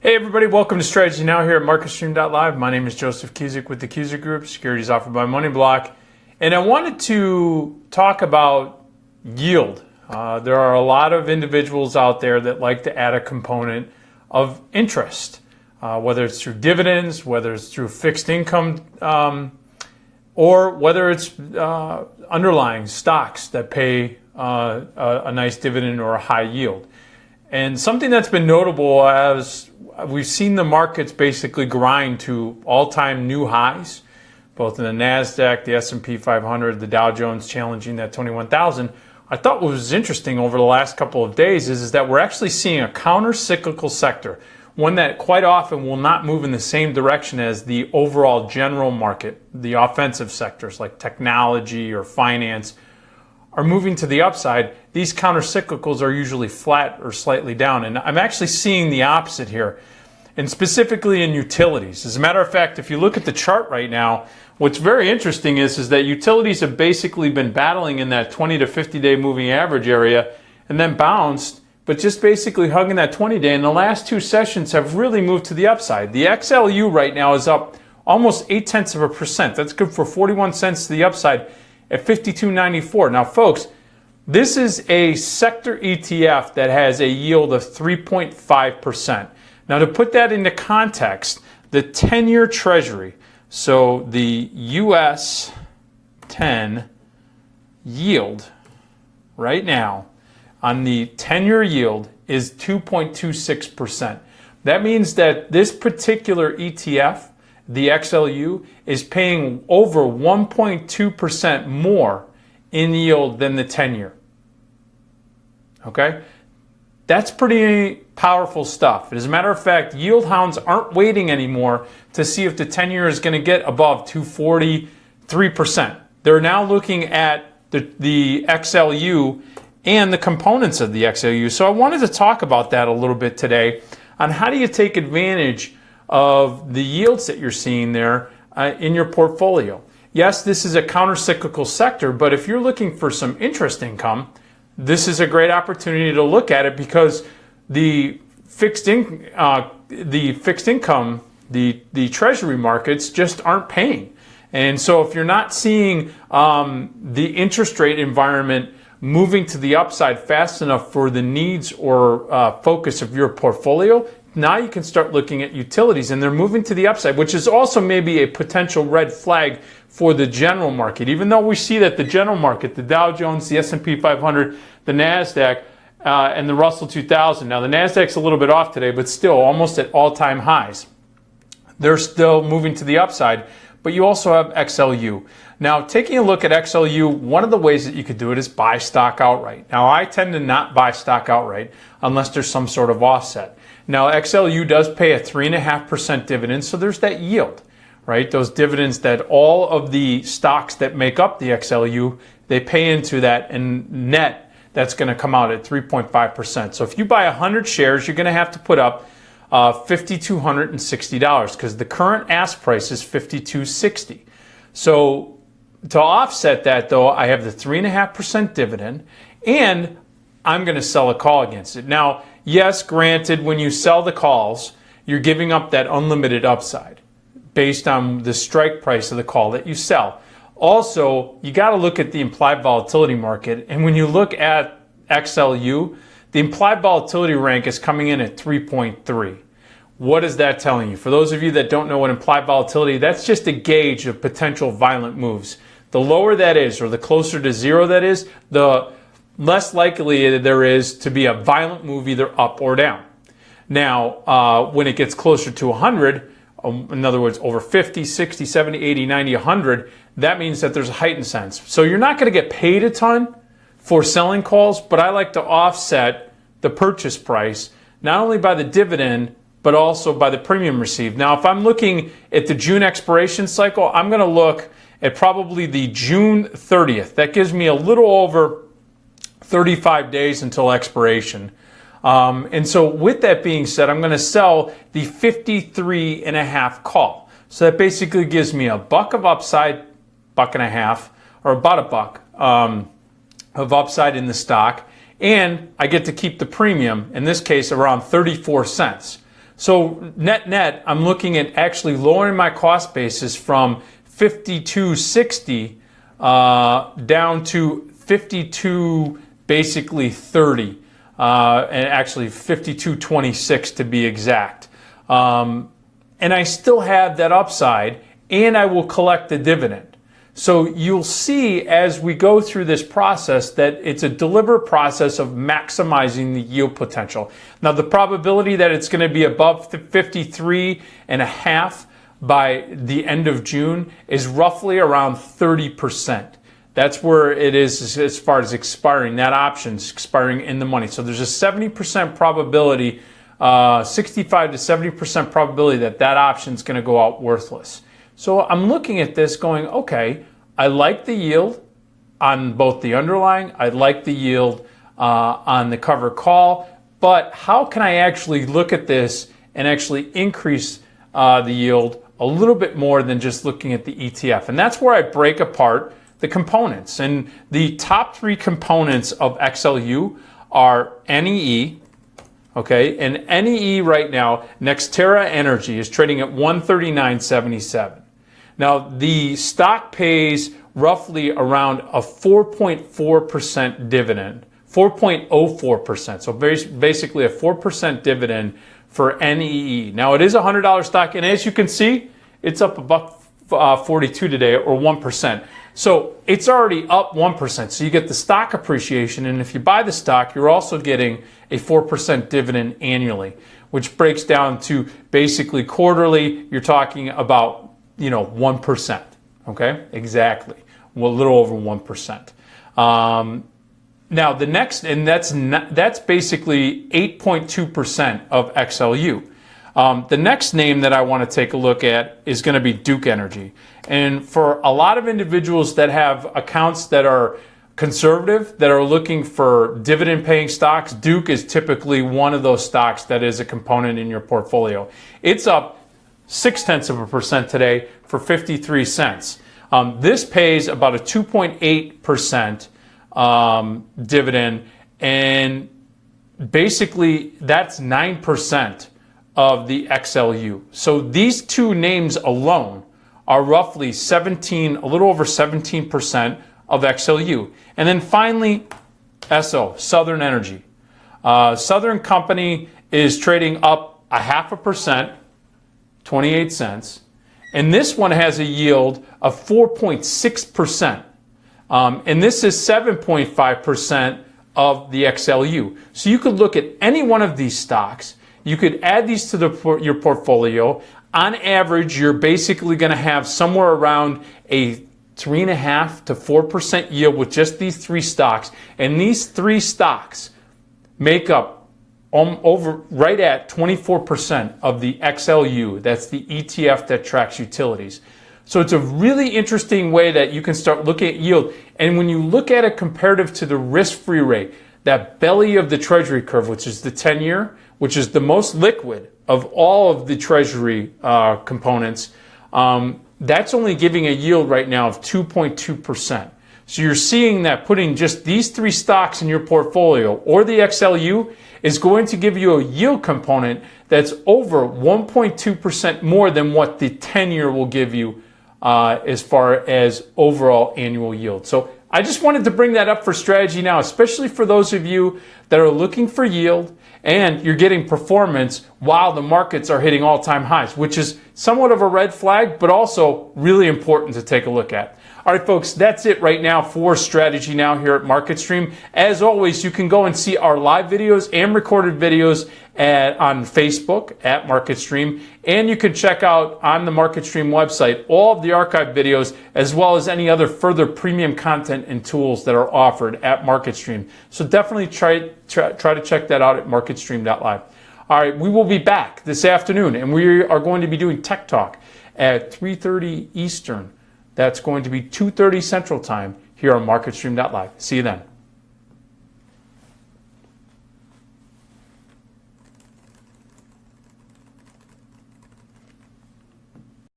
Hey everybody, welcome to Strategy Now here at MarketStream.live. My name is Joseph Cusick with the Cusick Group, securities offered by MoneyBlock. And I wanted to talk about yield. There are a lot of individuals out there that like to add a component of interest, whether it's through dividends, whether it's through fixed income, or whether it's underlying stocks that pay a nice dividend or a high yield. And something that's been notable as we've seen the markets basically grind to all-time new highs, both in the NASDAQ, the S&P 500, the Dow Jones challenging that 21,000. I thought what was interesting over the last couple of days is that we're actually seeing a counter-cyclical sector, one that quite often will not move in the same direction as the overall general market. The offensive sectors like technology or finance are moving to the upside. These counter-cyclicals are usually flat or slightly down. And I'm actually seeing the opposite here, and specifically in utilities. As a matter of fact, if you look at the chart right now, what's very interesting is that utilities have basically been battling in that 20 to 50-day moving average area and then bounced, but just basically hugging that 20-day. And the last two sessions have really moved to the upside. The XLU right now is up almost 0.8%. That's good for 41 cents to the upside at 52.94. Now, folks, this is a sector ETF that has a yield of 3.5%. Now, to put that into context, the 10-year Treasury, so the US 10 yield right now on the 10-year yield is 2.26%. That means that this particular ETF, the XLU, is paying over 1.2% more in yield than the 10-year. Okay? That's pretty powerful stuff. As a matter of fact, yield hounds aren't waiting anymore to see if the 10-year is going to get above 2.43%. They're now looking at the XLU and the components of the XLU. So I wanted to talk about that a little bit today on how do you take advantage of the yields that you're seeing there in your portfolio. Yes, this is a counter-cyclical sector, but if you're looking for some interest income, this is a great opportunity to look at it because the fixed income, the treasury markets just aren't paying. And so if you're not seeing the interest rate environment moving to the upside fast enough for the needs or focus of your portfolio, now you can start looking at utilities, and they're moving to the upside, which is also maybe a potential red flag for the general market. Even though we see that the general market, the Dow Jones, the S&P 500, the NASDAQ, and the Russell 2000. Now, the NASDAQ's a little bit off today, but still almost at all-time highs. They're still moving to the upside, but you also have XLU. Now, taking a look at XLU, one of the ways that you could do it is buy stock outright. Now, I tend to not buy stock outright unless there's some sort of offset. Now, XLU does pay a 3.5% dividend, so there's that yield, right? Those dividends that all of the stocks that make up the XLU, they pay into that, and net, that's going to come out at 3.5%. So if you buy 100 shares, you're going to have to put up $5,260 because the current ask price is $5,260. So to offset that, though, I have the 3.5% dividend, and I'm going to sell a call against it. Now, yes, granted, when you sell the calls, you're giving up that unlimited upside based on the strike price of the call that you sell. Also, you got to look at the implied volatility market, and when you look at XLU, the implied volatility rank is coming in at 3.3. What is that telling you? For those of you that don't know what implied volatility, that's just a gauge of potential violent moves. The lower that is, or the closer to zero that is, the less likely there is to be a violent move either up or down. Now, when it gets closer to 100, in other words, over 50, 60, 70, 80, 90, 100, that means that there's a heightened sense. So you're not going to get paid a ton for selling calls, but I like to offset the purchase price, not only by the dividend, but also by the premium received. Now, if I'm looking at the June expiration cycle, I'm going to look at probably the June 30th. That gives me a little over 35 days until expiration. And so with that being said, I'm going to sell the 53.5 call. So that basically gives me $1 of upside, $1.50, or about $1 of upside in the stock. And I get to keep the premium, in this case around 34 cents. So net, I'm looking at actually lowering my cost basis from 52.60 down to 52 basically 30, and actually 52.26 to be exact. And I still have that upside, and I will collect the dividend. So you'll see as we go through this process that it's a deliberate process of maximizing the yield potential. Now, the probability that it's going to be above 53.5 by the end of June is roughly around 30%. That's where it is as far as expiring. That option's expiring in the money. So there's a 70% probability, 65 to 70% probability that option's going to go out worthless. So I'm looking at this going, okay, I like the yield on both the underlying, I like the yield on the covered call, but how can I actually look at this and actually increase the yield a little bit more than just looking at the ETF? And that's where I break apart the components. And the top three components of XLU are NEE, okay, and NEE right now, Nextera Energy is trading at 139.77. Now, the stock pays roughly around a 4.4% dividend, 4.04%. So basically a 4% dividend for NEE. Now, it is a $100 stock, and as you can see, it's up $1.42 today, or 1%. So it's already up 1%. So you get the stock appreciation, and if you buy the stock, you're also getting a 4% dividend annually, which breaks down to basically quarterly, you're talking about 1%, okay? Exactly, well, a little over 1%. Now the next, and that's basically 8.2% of XLU. The next name that I want to take a look at is going to be Duke Energy. And for a lot of individuals that have accounts that are conservative, that are looking for dividend paying stocks, Duke is typically one of those stocks that is a component in your portfolio. It's up 0.6% today for 53 cents. This pays about a 2.8% dividend, and basically that's 9% of the XLU. So these two names alone are roughly a little over 17% of XLU. And then finally, SO, Southern Energy. Southern Company is trading up 0.5%, 28 cents. And this one has a yield of 4.6%. And this is 7.5% of the XLU. So you could look at any one of these stocks. You could add these to your portfolio. On average, you're basically going to have somewhere around a 3.5 to 4% yield with just these three stocks. And these three stocks make up over right at 24% of the XLU. That's the ETF that tracks utilities. So it's a really interesting way that you can start looking at yield. And when you look at it comparative to the risk-free rate, that belly of the Treasury curve, which is the 10-year, which is the most liquid of all of the Treasury components, that's only giving a yield right now of 2.2%. So you're seeing that putting just these three stocks in your portfolio or the XLU is going to give you a yield component that's over 1.2% more than what the 10-year will give you as far as overall annual yield. So I just wanted to bring that up for strategy now, especially for those of you that are looking for yield and you're getting performance while the markets are hitting all-time highs, which is somewhat of a red flag, but also really important to take a look at. All right, folks, that's it right now for Strategy Now here at MarketStream. As always, you can go and see our live videos and recorded videos on Facebook at MarketStream, and you can check out on the MarketStream website all of the archived videos as well as any other further premium content and tools that are offered at MarketStream. So definitely try to check that out at MarketStream.live. All right, we will be back this afternoon, and we are going to be doing Tech Talk at 3:30 Eastern. That's going to be 2:30 Central Time here on MarketStream.live. See you then.